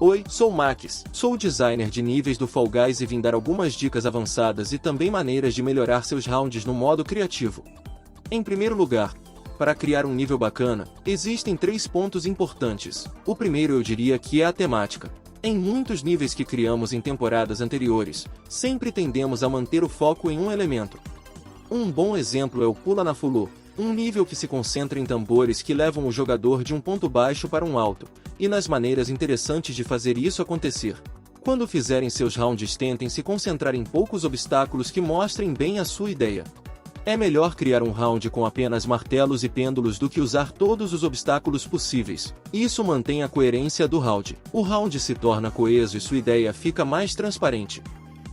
Oi, sou Max, sou o designer de níveis do Fall Guys e vim dar algumas dicas avançadas e também maneiras de melhorar seus rounds no modo criativo. Em primeiro lugar, para criar um nível bacana, existem 3 pontos importantes. O primeiro eu diria que é a temática. Em muitos níveis que criamos em temporadas anteriores, sempre tendemos a manter o foco em um elemento. Um bom exemplo é o Pula na Fulu, um nível que se concentra em tambores que levam o jogador de um ponto baixo para um alto, e nas maneiras interessantes de fazer isso acontecer. Quando fizerem seus rounds, tentem se concentrar em poucos obstáculos que mostrem bem a sua ideia. É melhor criar um round com apenas martelos e pêndulos do que usar todos os obstáculos possíveis. Isso mantém a coerência do round. O round se torna coeso e sua ideia fica mais transparente.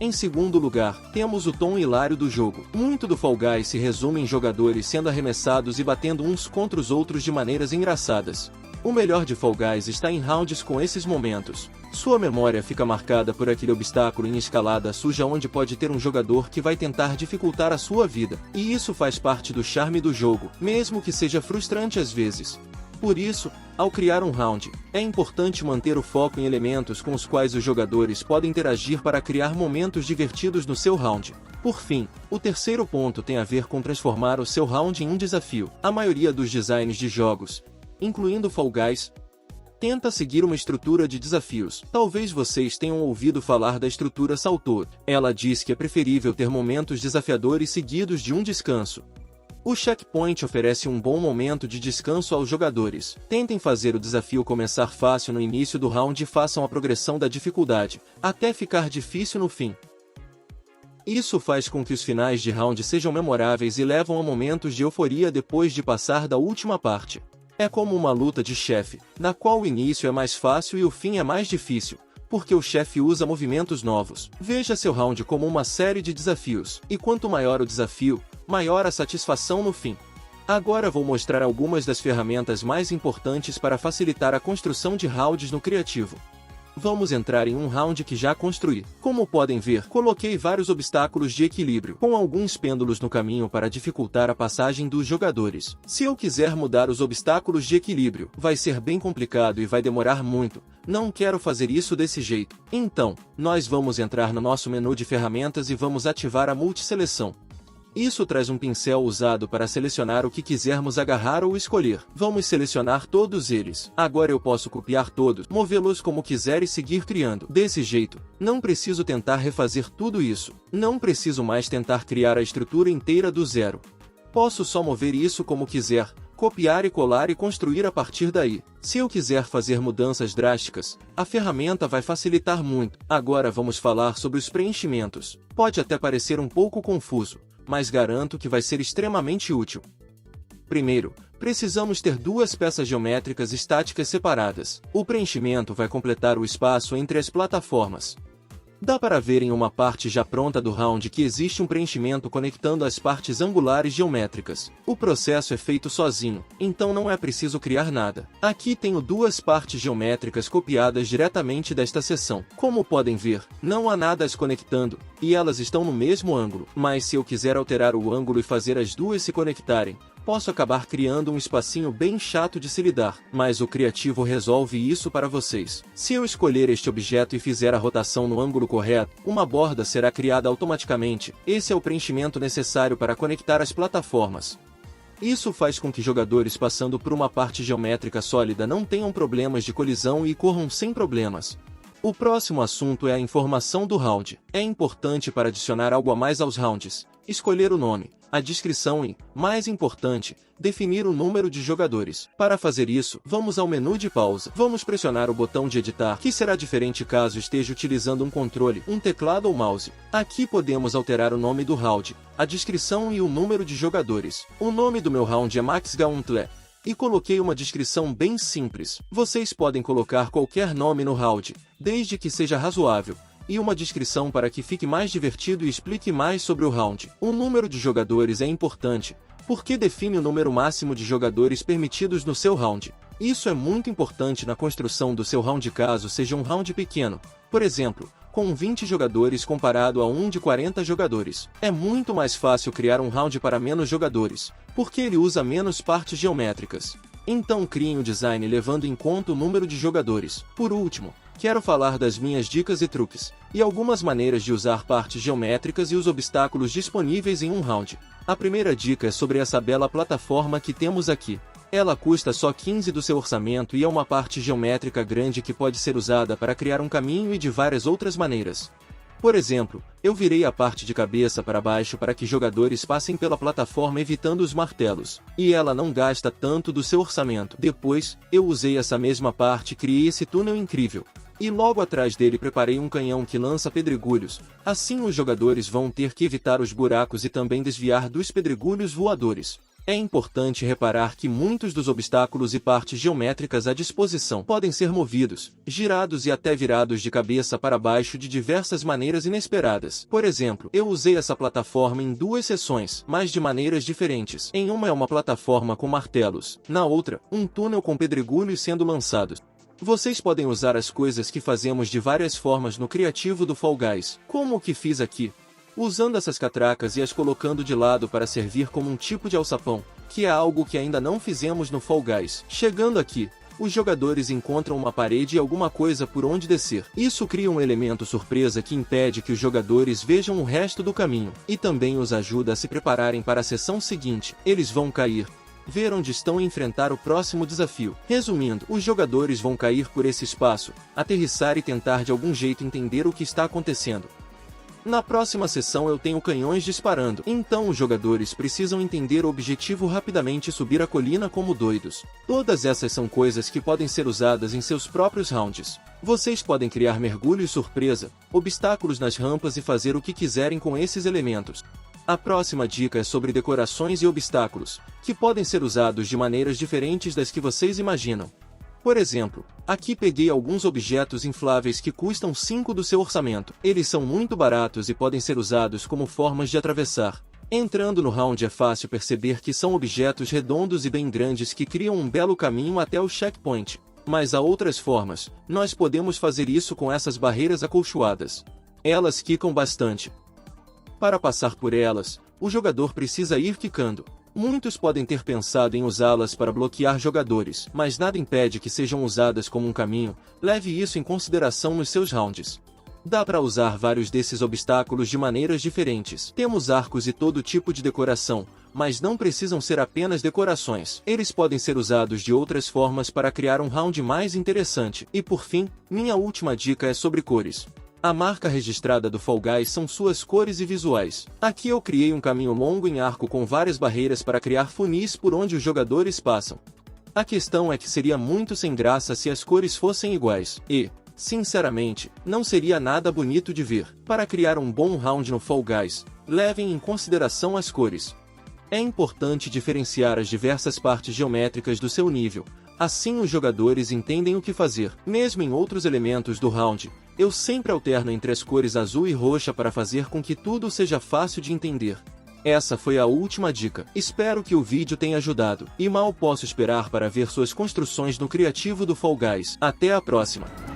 Em segundo lugar, temos o tom hilário do jogo. Muito do Fall Guys se resume em jogadores sendo arremessados e batendo uns contra os outros de maneiras engraçadas. O melhor de Fall Guys está em rounds com esses momentos. Sua memória fica marcada por aquele obstáculo em escalada suja onde pode ter um jogador que vai tentar dificultar a sua vida. E isso faz parte do charme do jogo, mesmo que seja frustrante às vezes. Por isso, ao criar um round, é importante manter o foco em elementos com os quais os jogadores podem interagir para criar momentos divertidos no seu round. Por fim, o terceiro ponto tem a ver com transformar o seu round em um desafio. A maioria dos designs de jogos, incluindo Fall Guys, tenta seguir uma estrutura de desafios. Talvez vocês tenham ouvido falar da estrutura Salto. Ela diz que é preferível ter momentos desafiadores seguidos de um descanso. O checkpoint oferece um bom momento de descanso aos jogadores. Tentem fazer o desafio começar fácil no início do round e façam a progressão da dificuldade, até ficar difícil no fim. Isso faz com que os finais de round sejam memoráveis e levam a momentos de euforia depois de passar da última parte. É como uma luta de chefe, na qual o início é mais fácil e o fim é mais difícil, porque o chefe usa movimentos novos. Veja seu round como uma série de desafios, e quanto maior o desafio, maior a satisfação no fim. Agora vou mostrar algumas das ferramentas mais importantes para facilitar a construção de rounds no criativo. Vamos entrar em um round que já construí. Como podem ver, coloquei vários obstáculos de equilíbrio, com alguns pêndulos no caminho para dificultar a passagem dos jogadores. Se eu quiser mudar os obstáculos de equilíbrio, vai ser bem complicado e vai demorar muito. Não quero fazer isso desse jeito. Então, nós vamos entrar no nosso menu de ferramentas e vamos ativar a multisseleção. Isso traz um pincel usado para selecionar o que quisermos agarrar ou escolher. Vamos selecionar todos eles. Agora eu posso copiar todos, movê-los como quiser e seguir criando. Desse jeito, não preciso tentar refazer tudo isso. Não preciso mais tentar criar a estrutura inteira do zero. Posso só mover isso como quiser, copiar e colar e construir a partir daí. Se eu quiser fazer mudanças drásticas, a ferramenta vai facilitar muito. Agora vamos falar sobre os preenchimentos. Pode até parecer um pouco confuso, mas garanto que vai ser extremamente útil. Primeiro, precisamos ter duas peças geométricas estáticas separadas. O preenchimento vai completar o espaço entre as plataformas. Dá para ver em uma parte já pronta do round que existe um preenchimento conectando as partes angulares geométricas. O processo é feito sozinho, então não é preciso criar nada. Aqui tenho duas partes geométricas copiadas diretamente desta seção. Como podem ver, não há nada as conectando, e elas estão no mesmo ângulo. Mas se eu quiser alterar o ângulo e fazer as duas se conectarem, posso acabar criando um espacinho bem chato de se lidar, mas o criativo resolve isso para vocês. Se eu escolher este objeto e fizer a rotação no ângulo correto, uma borda será criada automaticamente. Esse é o preenchimento necessário para conectar as plataformas. Isso faz com que jogadores passando por uma parte geométrica sólida não tenham problemas de colisão e corram sem problemas. O próximo assunto é a informação do round. É importante para adicionar algo a mais aos rounds, escolher o nome, a descrição e, mais importante, definir o número de jogadores. Para fazer isso, vamos ao menu de pausa. Vamos pressionar o botão de editar, que será diferente caso esteja utilizando um controle, um teclado ou mouse. Aqui podemos alterar o nome do round, a descrição e o número de jogadores. O nome do meu round é Max Gauntlet. E coloquei uma descrição bem simples. Vocês podem colocar qualquer nome no round, desde que seja razoável, e uma descrição para que fique mais divertido e explique mais sobre o round. O número de jogadores é importante, porque define o número máximo de jogadores permitidos no seu round. Isso é muito importante na construção do seu round caso seja um round pequeno, por exemplo, com 20 jogadores comparado a um de 40 jogadores. É muito mais fácil criar um round para menos jogadores, porque ele usa menos partes geométricas. Então criem o design levando em conta o número de jogadores. Por último, Quero falar das minhas dicas e truques, e algumas maneiras de usar partes geométricas e os obstáculos disponíveis em um round. A primeira dica é sobre essa bela plataforma que temos aqui. Ela custa só 15 do seu orçamento e é uma parte geométrica grande que pode ser usada para criar um caminho e de várias outras maneiras. Por exemplo, eu virei a parte de cabeça para baixo para que jogadores passem pela plataforma evitando os martelos, e ela não gasta tanto do seu orçamento. Depois, eu usei essa mesma parte e criei esse túnel incrível. E logo atrás dele preparei um canhão que lança pedregulhos, assim os jogadores vão ter que evitar os buracos e também desviar dos pedregulhos voadores. É importante reparar que muitos dos obstáculos e partes geométricas à disposição podem ser movidos, girados e até virados de cabeça para baixo de diversas maneiras inesperadas. Por exemplo, eu usei essa plataforma em duas seções, mas de maneiras diferentes. Em uma é uma plataforma com martelos, na outra, um túnel com pedregulhos sendo lançados. Vocês podem usar as coisas que fazemos de várias formas no criativo do Fall Guys, como o que fiz aqui, usando essas catracas e as colocando de lado para servir como um tipo de alçapão, que é algo que ainda não fizemos no Fall Guys. Chegando aqui, os jogadores encontram uma parede e alguma coisa por onde descer. Isso cria um elemento surpresa que impede que os jogadores vejam o resto do caminho, e também os ajuda a se prepararem para a sessão seguinte. Eles vão cair, ver onde estão e enfrentar o próximo desafio. Resumindo, os jogadores vão cair por esse espaço, aterrissar e tentar de algum jeito entender o que está acontecendo. Na próxima sessão eu tenho canhões disparando, então os jogadores precisam entender o objetivo rapidamente e subir a colina como doidos. Todas essas são coisas que podem ser usadas em seus próprios rounds. Vocês podem criar mergulhos surpresa, obstáculos nas rampas e fazer o que quiserem com esses elementos. A próxima dica é sobre decorações e obstáculos, que podem ser usados de maneiras diferentes das que vocês imaginam. Por exemplo, aqui peguei alguns objetos infláveis que custam 5 do seu orçamento. Eles são muito baratos e podem ser usados como formas de atravessar. Entrando no round é fácil perceber que são objetos redondos e bem grandes que criam um belo caminho até o checkpoint. Mas há outras formas. Nós podemos fazer isso com essas barreiras acolchoadas. Elas quicam bastante. Para passar por elas, o jogador precisa ir quicando. Muitos podem ter pensado em usá-las para bloquear jogadores, mas nada impede que sejam usadas como um caminho. Leve isso em consideração nos seus rounds. Dá para usar vários desses obstáculos de maneiras diferentes. Temos arcos e todo tipo de decoração, mas não precisam ser apenas decorações. Eles podem ser usados de outras formas para criar um round mais interessante. E por fim, minha última dica é sobre cores. A marca registrada do Fall Guys são suas cores e visuais. Aqui eu criei um caminho longo em arco com várias barreiras para criar funis por onde os jogadores passam. A questão é que seria muito sem graça se as cores fossem iguais, e, sinceramente, não seria nada bonito de ver. Para criar um bom round no Fall Guys, levem em consideração as cores. É importante diferenciar as diversas partes geométricas do seu nível, assim os jogadores entendem o que fazer. Mesmo em outros elementos do round, eu sempre alterno entre as cores azul e roxa para fazer com que tudo seja fácil de entender. Essa foi a última dica. Espero que o vídeo tenha ajudado, e mal posso esperar para ver suas construções no criativo do Fall Guys. Até a próxima!